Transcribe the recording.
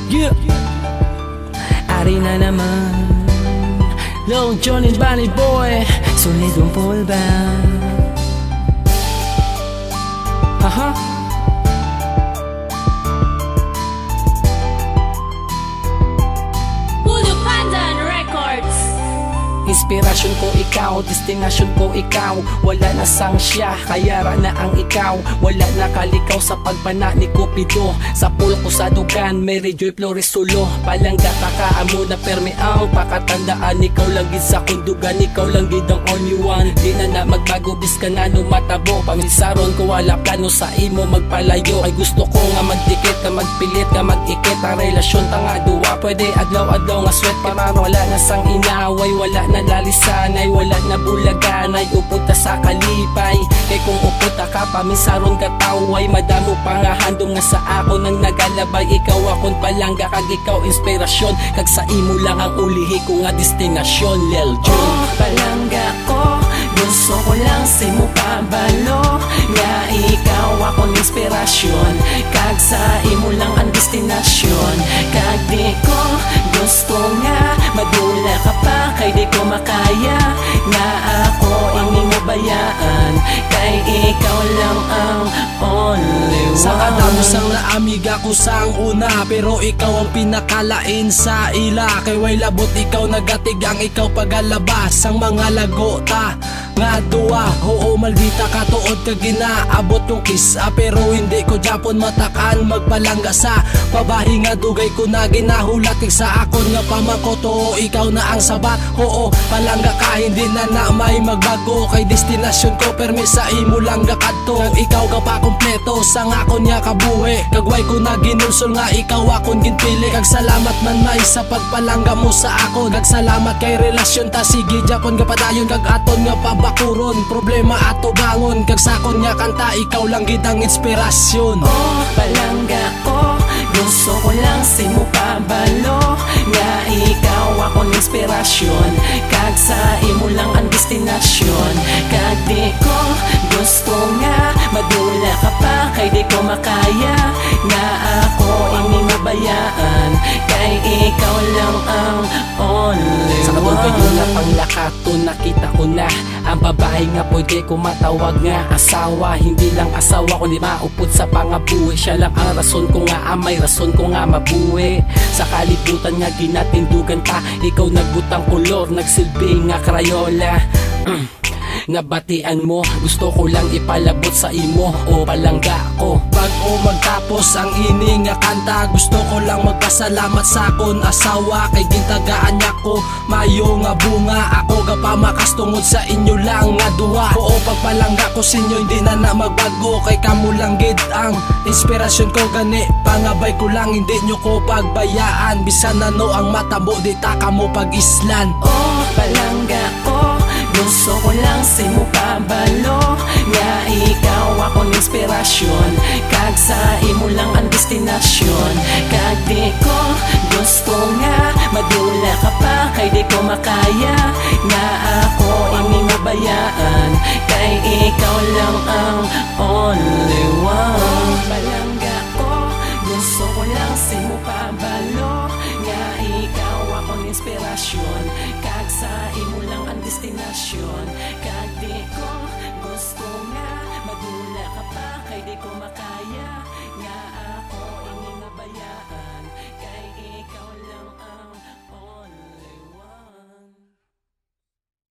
Yeah. Ari na naman Long John and Bunny Boy, solidong polba. Aha. Pulo Pandan Records. Inspirasyon ko ikaw, destinasyon ko ikaw. Wala na sang siya, kaya na ang ikaw. Wala na kalikaw sa pagpana ni Cupido. Sa pulo ko sa dugan, Mary Joy Flores Sulo. Palangga takaan mo na permi ang pakatandaan. Ikaw lang gid sa kundugan, ikaw lang gid ang only one. Di na magbago bis ka na no matabo. Pamisaron ko wala plano sa imo magpalayo. Ay gusto ko nga magdikit, ka magpilit, ka magikit. Ang relasyon ta nga duwa, pwede adlaw-adlaw nga sweat. Para wala na sang inaway, wala na lalisanay, wala na bulaganay. Upunta sa kalipay, kay kung upunta ka pamisaron ka taway. Madamo pa nga handom nga sa ako nang nagalabay. Ikaw akong palangga, kag ikaw inspirasyon. Kag sa imo lang ang ulihi ko nga destinasyon. Lil June, oh, palangga ko, gusto ko lang si mo pabalo. Nga ikaw akong inspirasyon, kag sa imo lang ang destinasyon. Kag di ko gusto nga madula ka pa, kay di ko makaya nga ako ang bayaan. Kay ikaw lang ang only one. Sa kadamos ang naamiga ko sang una, pero ikaw ang pinakalain sa ila. Kay way labot ikaw nagatigang, ikaw pagalabas ang mga lagota nga duwa. Oo maldita ka tuod ka ginaabot yung kisa, pero hindi ko Japon matakan magpalangga sa pabahi nga dugay ko na ginahulat. Sa akon nga pamakoto, ikaw na ang sabat. Oo palangga ka, hindi na may magbago. Kay destinasyon ko permi sa imo lang gakadto. Kag ikaw ka pa kompleto sa akon nga kabuhi. Kagway ko na ginulsol nga ikaw akon ginpili. Kag salamat man may sa pagpalangga mo sa akon. Kag salamat kay relasyon ta, sige Japon ka padayon. Kag aton nga pabakuron, problema ato bangon. Kag sakon nga kanta, ikaw lang gid ang inspirasyon. Oh palangga ko, gusto ko lang si mo pabalo. Nga ikaw akong inspirasyon, kag sa imo lang ang destinasyon. Kag di ko gusto nga madula ka pa, kay di ko makaya nga ako ang bayaan. Kay ikaw lang ang only sa katong one. kayo na panglakato, nakita ko na ang babae nga pwede ko matawag nga asawa. Hindi lang asawa kundi maupod sa pangabuhi. Siya lang ang rason ko nga may rason ko nga mabuhi. Sa kalibutan nga ginatindugan ta, ikaw nagbutang kolor, nagsilbi nga krayola. Nabatian mo, gusto ko lang ipalabot sa imo. O palangga ko, Bago magtapos ang ini nga kanta, gusto ko lang magpasalamat sa akon asawa. Kay gintagaan niya ko mayo nga bunga. Ako ga pa makastungod sa inyo lang nga duwa. Oo pagpalangga ko sinyo, hindi na magbago. Kay kamo lang gid ang inspirasyon ko, gani pangabay ko lang, hindi nyo ko pagbayaan. Bisan na no ang matabo, di ta kamo pag-islan. Oh palangga ko, gusto ko lang si mo pabalo. Nga ikaw akong inspirasyon, kag sa imo lang ang destinasyon. Kag di ko gusto nga madula ka pa, kay di ko makaya nga ako ang bayaan. Kay ikaw lang ang only one. Palangga ko, gusto ko lang si mo pabalo. Nga ikaw akong inspirasyon, kag sa imo lang ang destinasyon. Kag di ko gusto nga madula ka pa, kay di ko makaya